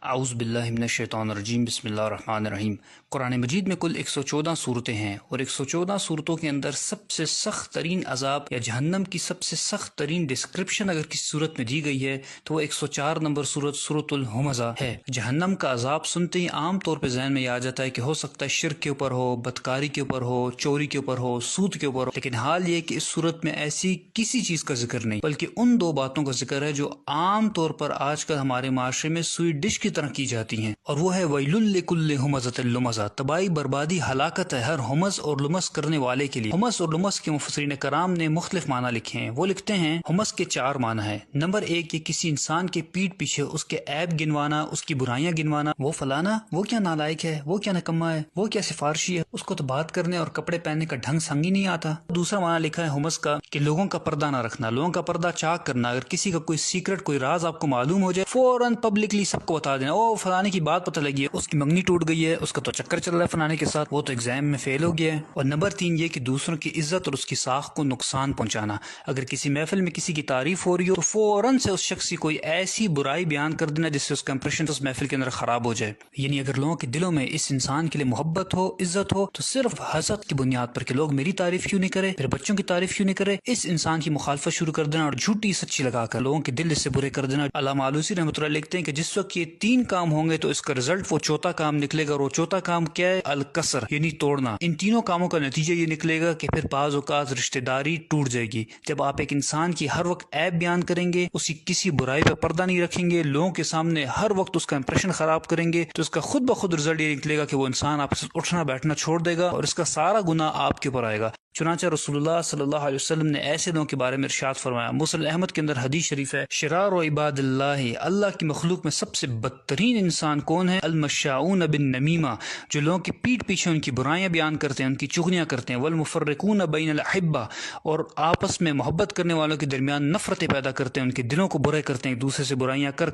اعوذ باللہ من الشیطان الرجیم بسم اللہ الرحمن الرحیم۔ قرآن مجید میں کل 114 صورتیں ہیں اور 114 صورتوں کے اندر سب سے سخت ترین عذاب یا جہنم کی سب سے سخت ترین ڈسکرپشن اگر کسی صورت میں دی گئی ہے تو وہ 104 نمبر صورت سورۃ الہمزہ ہے۔ جہنم کا عذاب سنتے ہی عام طور پہ ذہن میں یہ آ جاتا ہے کہ ہو سکتا ہے شرک کے اوپر ہو، بدکاری کے اوپر ہو، چوری کے اوپر ہو، سود کے اوپر ہو، لیکن حال یہ کہ اس صورت میں ایسی کسی چیز کا ذکر نہیں بلکہ ان دو باتوں کا ذکر ہے جو عام طور پر آج کل ہمارے معاشرے میں سویٹ ڈش کی طرح کی جاتی ہیں، اور وہ ہے ویل لکل ہمزۃ لمزہ، تباہی بربادی ہلاکت ہے ہر ہمز اور لمز کرنے والے کے لیے۔ ہمز اور لمز کے مفسرین کرام نے مختلف معنی لکھے ہیں۔ وہ لکھتے ہیں ہمز کے 4 معنی ہیں۔ نمبر 1، یہ کسی انسان کے پیٹ پیچھے اس کے عیب گنوانا، اس کی برائیاں گنوانا، وہ فلانا وہ کیا نالائق ہے، وہ کیا نکما ہے، وہ کیا سفارشی ہے، اس کو تو بات کرنے اور کپڑے پہننے کا ڈھنگ سنگ ہی نہیں آتا۔ دوسرا معنی لکھا ہے ہمز کا کہ لوگوں کا پردہ نہ رکھنا، لوگوں کا پردہ چاک کرنا، اگر کسی کا کوئی سیکرٹ کوئی راز آپ کو معلوم ہو جائے فوراً پبلکلی سب کو بتا دینا، او فلانے کی بات پتہ لگی ہے، اس کی منگنی ٹوٹ گئی ہے، اس کا تو چکر چل رہا ہے فلانے کے ساتھ، وہ تو ایگزام میں فیل ہو گیا ہے۔ اور نمبر 3 یہ کہ دوسروں کی عزت اور اس کی ساخت کو نقصان پہنچانا، اگر کسی محفل میں کسی کی تعریف ہو رہی ہو تو فوراً سے اس شخص کی کوئی ایسی برائی بیان کر دینا جس سے اس کا امپریشن اس محفل کے اندر خراب ہو جائے۔ یعنی اگر لوگوں کے دلوں میں اس انسان کے لیے محبت ہو، عزت ہو، تو صرف حسد کی بنیاد پر کہ لوگ میری تعریف کیوں نہیں کرے، پھر بچوں کی تعریف کیوں نہیں کرے، اس انسان کی مخالفت شروع کر دینا اور جھوٹی سچی لگا کر لوگوں کے دل اس سے برے کر دینا۔ علامہ آلوسی رحمۃ اللہ لکھتے ہیں کہ جس وقت یہ 3 کام ہوں گے تو اس کا رزلٹ وہ چوتھا کام نکلے گا، اور وہ چوتھا کام کیا ہے؟ الکسر، یعنی توڑنا۔ ان تینوں کاموں کا نتیجہ یہ نکلے گا کہ پھر بعض اوقات رشتہ داری ٹوٹ جائے گی۔ جب آپ ایک انسان کی ہر وقت عیب بیان کریں گے، اس کی کسی برائی پہ پردہ نہیں رکھیں گے، لوگوں کے سامنے ہر وقت اس کا امپریشن خراب کریں گے، تو اس کا خود بخود رزلٹ یہ نکلے گا کہ وہ انسان آپ سے اٹھنا بیٹھنا چھوڑ دے گا اور اس کا سارا گناہ آپ کے اوپر آئے گا۔ چنانچہ رسول اللہ صلی اللہ علیہ وسلم نے ایسے لوگوں کے بارے میں ارشاد فرمایا، مسلم احمد کے اندر حدیث شریف ہے، شرار و عباد اللہ کی مخلوق میں سب سے بدترین انسان کون ہے؟ المشاؤون بالنمیمہ، جو لوگوں کی پیٹ پیچھے ان کی برائیاں بیان کرتے ہیں، ان کی چغلیاں کرتے ہیں، والمفرقون بین الاحبہ، اور آپس میں محبت کرنے والوں کے درمیان نفرتیں پیدا کرتے ہیں، ان کے دلوں کو برے کرتے ہیں ایک دوسرے سے برائیاں کر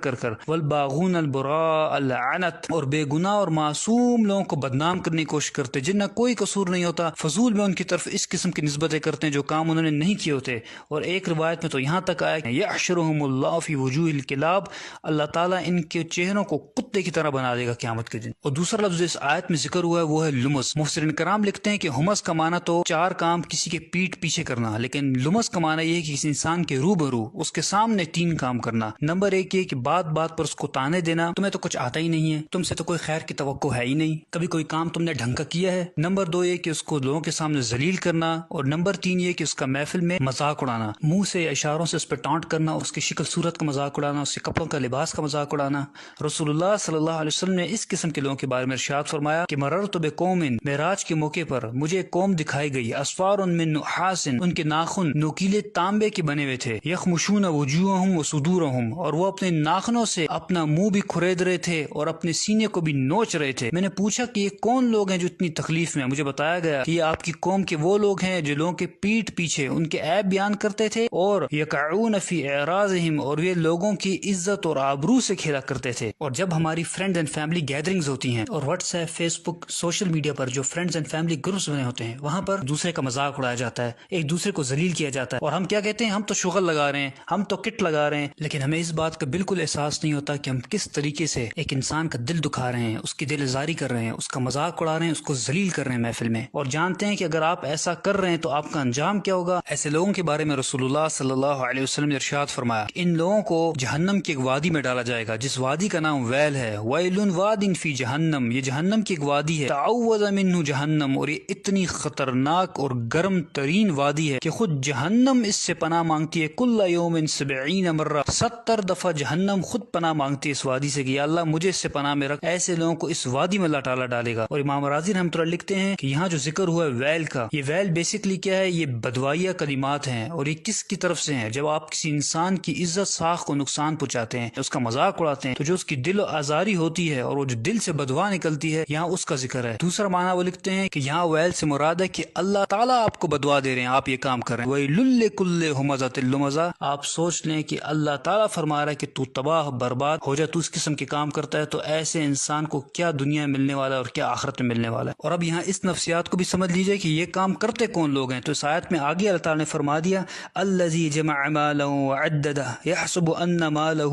والباغون البراء اللعنت، اور بے گناہ اور معصوم لوگوں کو بدنام کرنے کی کوشش کرتے ہیں جن کا کوئی قصور نہیں ہوتا، فضول میں ان کی طرف اس قسم کی نسبتیں کرتے ہیں جو کام انہوں نے نہیں کیے ہوتے۔ اور ایک روایت میں تو یہاں تک آیا کہ یحشرہم اللہ فی وجوہ الکلاب، اللہ تعالیٰ ان کے چہروں کو کتے کی طرح بنا دے گا قیامت کے دن۔ اور دوسرا لفظ اس آیت میں ذکر ہوا ہے وہ ہے لمز۔ مفسرین کرام لکھتے ہیں کہ ہمز کا معنی تو 4 کام کسی کے پیٹ پیچھے کرنا، لیکن لمز کا معنی یہ ہے کہ کسی انسان کے روبرو اس کے سامنے 3 کام کرنا۔ نمبر 1 یہ کہ بات بات پر اس کو تانے دینا، تمہیں تو کچھ آتا ہی نہیں ہے، تم سے تو کوئی خیر کی توقع ہے ہی نہیں، کبھی کوئی کام تم نے ڈھنگ کا کیا ہے۔ نمبر 2 یہ کہ اس کو لوگوں کے سامنے ذلیل کرنا، اور نمبر 3 یہ کہ اس کا محفل میں مذاق اڑانا، منہ سے اشاروں سے اس پہ ٹانٹ کرنا، اس کی شکل صورت کا مذاق اڑانا، اس کے کپڑوں کا لباس کا مذاق اڑانا۔ رسول اللہ صلی اللہ علیہ وسلم نے اس قسم کے لوگوں کے بارے میں ارشاد فرمایا کہ مررت بقوم، معراج کے موقع پر مجھے ایک قوم دکھائی گئی، اسفار من نحاس، ان کے ناخن نوکیلے تانبے کے بنے ہوئے تھے، یخمشون وجوہہم وصدورہم، اور وہ اپنے ناخنوں سے اپنا منہ بھی کھرید رہے تھے اور اپنے سینے کو بھی نوچ رہے تھے۔ میں نے پوچھا کہ یہ کون لوگ ہیں جو اتنی تکلیف میں ہیں؟ مجھے بتایا گیا کہ یہ آپ کی قوم کے وہ لوگ ہیں جو لوگوں کے پیٹ پیچھے ان کے عیب بیان کرتے تھے، اور یقعون فی اعراضہم، اور یہ لوگوں کی عزت اور آبرو سے کھیلا کرتے تھے۔ اور جب ہماری فرینڈز اینڈ فیملی گیدرنگز ہوتی ہیں، اور واٹس ایپ، فیس بک، سوشل میڈیا پر جو فرینڈز اینڈ فیملی گروپس بنے ہوتے ہیں، وہاں پر دوسرے کا مذاق اڑایا جاتا ہے، ایک دوسرے کو ذلیل کیا جاتا ہے، اور ہم کیا کہتے ہیں؟ ہم تو شغل لگا رہے ہیں، ہم تو کٹ لگا رہے ہیں، لیکن ہمیں اس بات کا بالکل احساس نہیں ہوتا کہ ہم کس طریقے سے ایک انسان کا دل دکھا رہے ہیں، اس کی دل ازاری کر رہے ہیں، اس کا مذاق اڑا رہے ہیں، اس کو ذلیل کر رہے ہیں محفل میں، اور جانتے ہیں کہ اگر آپ ایسا کر رہے ہیں تو آپ کا انجام کیا ہوگا۔ ایسے لوگوں کے بارے میں رسول اللہ صلی اللہ علیہ وسلم نے ارشاد فرمایا کہ ان لوگوں کو جہنم کی ایک وادی میں ڈالا جائے گا جس وادی کا نام ویل ہے، ویل واد فی جہنم، یہ جہنم کی ایک وادی ہے، تعوذ منہ جہنم، اور یہ اتنی خطرناک اور گرم ترین وادی ہے کہ خود جہنم اس سے پناہ مانگتی ہے، کل یوم 70 مرہ، 70 دفعہ جہنم خود پناہ مانگتی ہے اس وادی سے کہ یا اللہ مجھے اس سے پناہ میں رکھ۔ ایسے لوگوں کو اس وادی میں اللہ تعالیٰ ڈالے گا۔ اور امام راضی رحمۃ اللہ لکھتے ہیں کہ یہاں جو ذکر ہوا ہے ویل کا، یہ ویل بیسکلی کیا ہے؟ یہ بدوائیہ کلمات ہیں، اور یہ کس کی طرف سے ہیں؟ جب آپ کسی انسان کی عزت ساخت کو نقصان پہنچاتے ہیں، اس کا مذاق اڑاتے ہیں، تو جو اس کی دل و آزاری ہوتی ہے اور وہ جو دل سے بدوا نکلتی ہے، یہاں اس کا ذکر ہے۔ دوسرا معنی وہ لکھتے ہیں کہ یہاں ویل سے مراد ہے کہ اللہ تعالیٰ آپ کو بدوا دے رہے ہیں، آپ یہ کام کر رہے ہیں، ویل لکل ہمزۃ لمزہ، آپ سوچ لیں کہ اللہ تعالیٰ فرما رہا ہے کہ تو تباہ برباد ہو جائے، تو اس قسم کے کام کرتا ہے، تو ایسے انسان کو کیا دنیا میں ملنے والا ہے اور کیا آخرت میں ملنے والا ہے۔ اور اب یہاں اس نفسیات کو بھی سمجھ لیجئے کہ یہ کام کر کرتے کون لوگ ہیں؟ تو اس آیت میں آگے اللہ تعالیٰ نے فرما دیا الذی جمع مالا وعددہ یحسب ان مالہ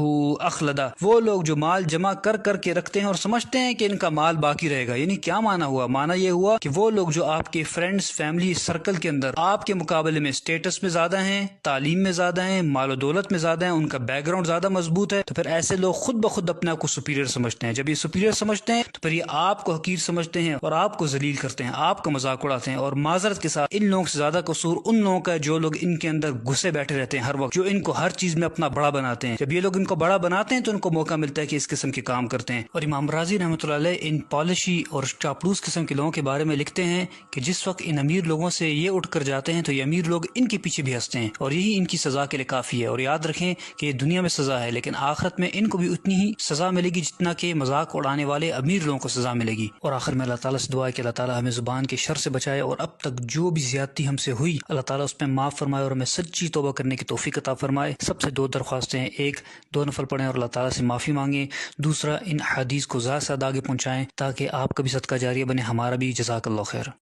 اخلدہ، وہ لوگ جو مال جمع کر کر کے رکھتے ہیں اور سمجھتے ہیں کہ ان کا مال باقی رہے گا۔ یعنی کیا معنی ہوا؟ معنی یہ ہوا کہ وہ لوگ جو آپ کے فرینڈز فیملی سرکل کے اندر آپ کے مقابلے میں اسٹیٹس میں زیادہ ہیں، تعلیم میں زیادہ ہیں، مال و دولت میں زیادہ ہیں، ان کا بیک گراؤنڈ زیادہ مضبوط ہے، تو پھر ایسے لوگ خود بخود اپنے آپ کو سپیریئر سمجھتے ہیں۔ جب یہ سپیریئر سمجھتے ہیں تو پھر یہ آپ کو حقیر سمجھتے ہیں اور آپ کو ذلیل کرتے ہیں، آپ کا مذاق اڑاتے ہیں۔ اور معذرت کے ساتھ ان لوگوں سے زیادہ قصور ان لوگوں کا ہے جو لوگ ان کے اندر گھسے بیٹھے رہتے ہیں ہر وقت، جو ان کو ہر چیز میں اپنا بڑا بناتے ہیں۔ جب یہ لوگ ان کو بڑا بناتے ہیں تو ان کو موقع ملتا ہے کہ اس قسم کے کام کرتے ہیں۔ اور امام رازی رحمۃ اللہ علیہ ان پالشی اور چاپلوس قسم کے لوگوں کے بارے میں لکھتے ہیں کہ جس وقت ان امیر لوگوں سے یہ اٹھ کر جاتے ہیں تو یہ امیر لوگ ان کے پیچھے بھی ہنستے ہیں، اور یہی ان کی سزا کے لیے کافی ہے۔ اور یاد رکھیں کہ یہ دنیا میں سزا ہے، لیکن آخرت میں ان کو بھی اتنی ہی سزا ملے گی جتنا کہ مذاق اڑانے والے امیر لوگوں کو سزا ملے گی۔ اور آخر میں اللہ تعالیٰ سے دعا ہے کہ اللہ تعالیٰ ہمیں زبان کے شر سے بچائے، اور اب تک جو بھی زیادتی ہم سے ہوئی اللہ تعالیٰ اس میں معاف فرمائے اور ہمیں سچی توبہ کرنے کی توفیق عطا فرمائے۔ سب سے دو درخواستیں ہیں، ایک 2 نفل پڑھیں اور اللہ تعالیٰ سے معافی مانگیں، دوسرا ان حدیث کو زیادہ سے زیادہ آگے پہنچائیں تاکہ آپ کا بھی صدقہ جاریہ بنے، ہمارا بھی۔ جزاک اللہ خیر۔